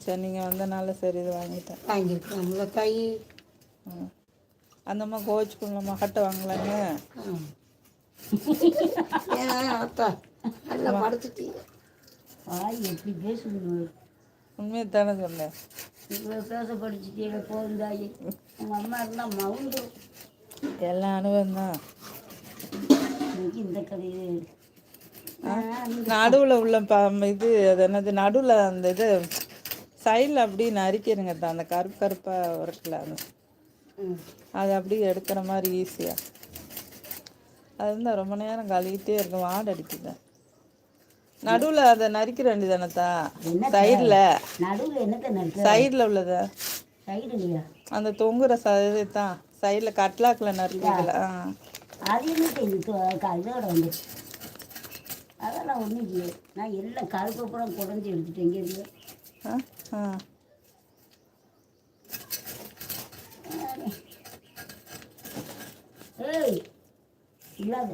சரி நீங்கள் வந்தனால சரி இது வாங்கிட்டேன். வாங்கியிருக்கோம் முளைக்காய். அந்தம்மா கோவிச்சுக்குள்ள மகட்ட வாங்கலாங்க. ஏன் அத்தா நல்லா படுத்துட்டீங்க. எப்படி பேசுங்க? உண்மையை தானே சொன்னேன். இவ்வளோ பேச படிச்சுட்டீங்க போகுந்தாயி. உங்கள் அம்மா இருந்தால் மவுண்டு எல்லாம் அனுபவம் தான். இந்த கதையை நடுவில் உள்ள இது அது என்னது நடுவில் அந்த இது சைடில் அப்படி நறுக்கிடுங்க தான். அந்த கருப்பு கருப்பாக உரட்டில் அது அப்படியே எடுக்கிற மாதிரி ஈஸியாக. அது இருந்தால் ரொம்ப நேரம் கழுவிட்டே இருக்கும், வாடை அடிக்குது. நடுவில் அதை நறுக்கிற வேண்டியதானத்தா? சைடில் நடுவில் என்னத்தை சைடில் உள்ளதா? சைடு இல்லையா? அந்த தொங்குற இது தான் சைடில் கட்லாக்கில் நறுக்கிக்கல. அது என்ன இதோட வந்து அதெல்லாம் ஒன்றும் இல்லையே. நான் எல்லாம் கருப்பு புறம் குடஞ்சி எடுத்துட்டேன். எங்கே இருக்கு? ஏய் இல்லாத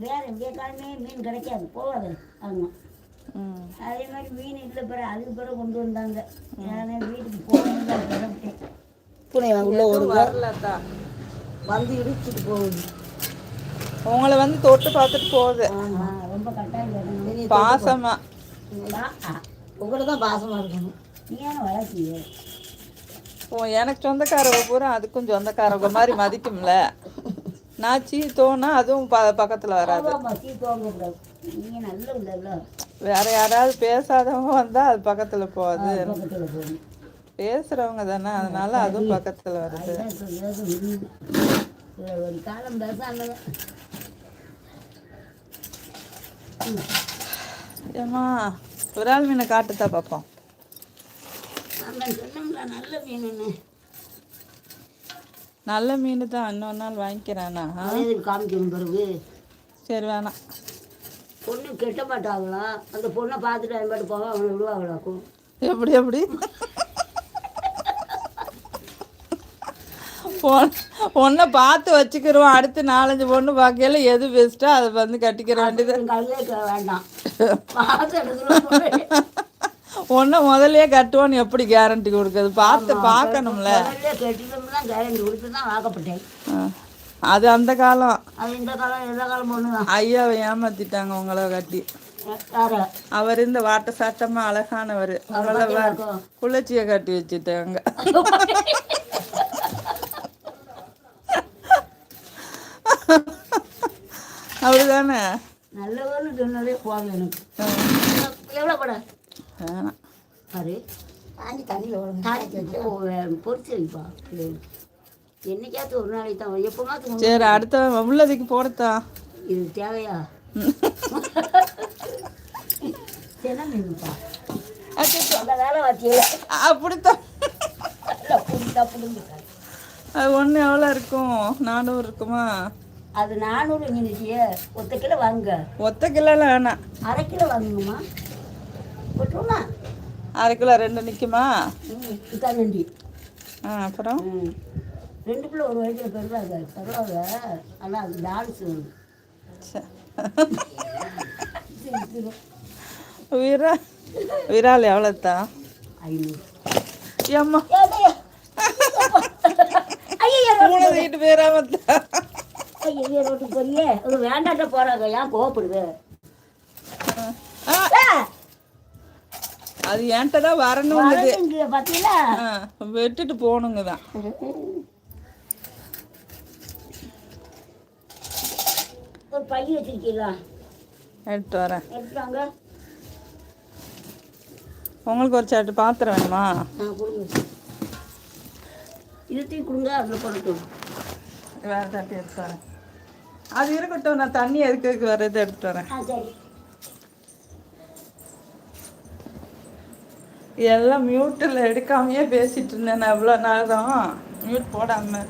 வேறு காலமே மீன் கிடைக்காது, போகாது. ஆமாம், அதே மாதிரி மீன் இல்லை பிற அதுக்கு பிறகு கொண்டு வந்தாங்க. நான் வீட்டுக்கு போகணும் பூனை உள்ள ஒரு வரலத்தா வந்து இடிச்சுட்டு போகுது. உங்களை வந்து தொட்டு பார்த்துட்டு போகுது. ரொம்ப கட்டாயம் பாசமா. உங்களை தான் பாசமாக இருக்கணும். நீ ஏன் வளர்ச்சிய? எனக்கு சொந்தக்காரவங்க பூரா அதுக்கும் சொந்தக்காரவங்க மாதிரி மதிக்கும்ல. நான் தோணா அதுவும் பக்கத்தில் வராது. நீங்கள் நல்ல இல்லை. வேற யாராவது பேசாதவங்க வந்தால் அது பக்கத்தில் போகாது. பேசுகிறவங்க தானே, அதனால அதுவும் பக்கத்தில் வருது. ஒரு காலம் பேசாம ஏம்மா விரால் மீனை காட்டுத்தா பார்ப்போம். சொன்னோம்ல நல்ல மீன். நல்ல மீன் தான். இன்னொரு நாள் வாங்கிக்கிறேண்ணா. காமிக்கணும் பிறகு. சரி வேணாம். பொண்ணு கெட்ட மாட்டாங்களா? அந்த பொண்ணை பார்த்துட்டு அது பாட்டு போக அவனை விடுவாங்களாக்கும். எப்படி எப்படி பொண்ணை பார்த்து வச்சுக்கிறோம். அடுத்து 4-5 பொண்ணு பார்க்கையில எது பெஸ்ட்டோ அதை வந்து கட்டிக்கிற வேண்டியது. வேண்டாம் ஒன்றை முதல்லையே கட்டுவோன்னு எப்படி கேரண்டி கொடுக்குறது? பார்த்து பார்க்கணும்ல. கேரண்டி கொடுத்து தான் வாக்கப்பட்டேன். அது அந்த காலம். அது இந்த காலம் எல்லா காலம் பொண்ணு தான். ஐயாவை ஏமாத்திட்டாங்க உங்களை கட்டி. அவர் இந்த வாட்ட சாட்டமா அழகானவர். குளச்சியை கட்டி வச்சுட்டாங்க. அப்படிதானே? நல்லவன்னு சொன்னதே போதும் எனக்கு. எவ்வளோ கூட அது வாங்கி தண்ணியில் பொறிச்சு வைப்பா. என்னைக்காவது ஒரு நாளைக்கு தான் எப்போமாவது. சரி அடுத்த உள்ளதுக்கு போடத்தான். இது தேவையா? என்ன மீன்ப்பா அந்த வேலை வாத்தியில அப்படித்தான். புடுங்க அது ஒன்று எவ்வளோ இருக்கும்? 400 இருக்குமா? அது 400 நினைச்சியே. 1 கிலோ வாங்க. 1 கிலோலாம் வேணாம், 1/2 கிலோ வாங்குங்கம்மா. போட்டுருமா? 1/2 கிலோ 2 நிற்குமா? நன்றி. அப்புறம் 2 கிலோ ஒரு வயசில் பெருவாங்க பரவாயில்ல. ஆனால் அது டான்ஸ் விரால் எவ்வளோ தான்? 500. ஏம்மா வீட்டு ரோட்டுக்கு போறியே வேண்டாட்ட போறாங்க. ஏன் கோவப்படுது? அது என்கிட்ட தான் வரணும். பார்த்தீங்களா? வெட்டுட்டு போகணுங்க தான். ஒரு பை வச்சிருக்கீங்களா? எடுத்து வரேன். எடுத்துவாங்க. உங்களுக்கு ஒரு சாட்டு பாத்திரம் வேணுமா? கொடுங்க. இருத்தையும் கொடுங்க. அதில் போடட்டும். வேறு தட்டி எடுத்து வரேன். அது இருக்கட்டும், நான் தண்ணி எதுக்கு வர்றது எடுத்துட்டு வரேன். சரி. எல்லாம் மியூட்டில் எடுக்காமையே பேசிகிட்டு இருந்தேன் நான் எவ்வளோ நேரம். மியூட் போடாமல்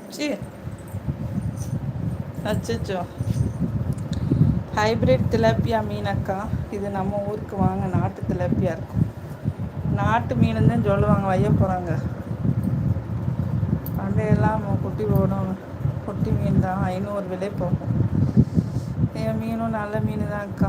அச்சோ. ஹைப்ரிட் திலப்பியா மீனக்கா. இது நம்ம ஊருக்கு வாங்க, நாட்டு திலப்பியா இருக்கும். நாட்டு மீன் தான் சொல்லுவாங்க. வைய போகிறாங்க பண்டையெல்லாம் குட்டி போடும். குட்டி மீன் தான் 500 விலை போகும். என் மீனும் நல்ல மீன் தான் அக்கா.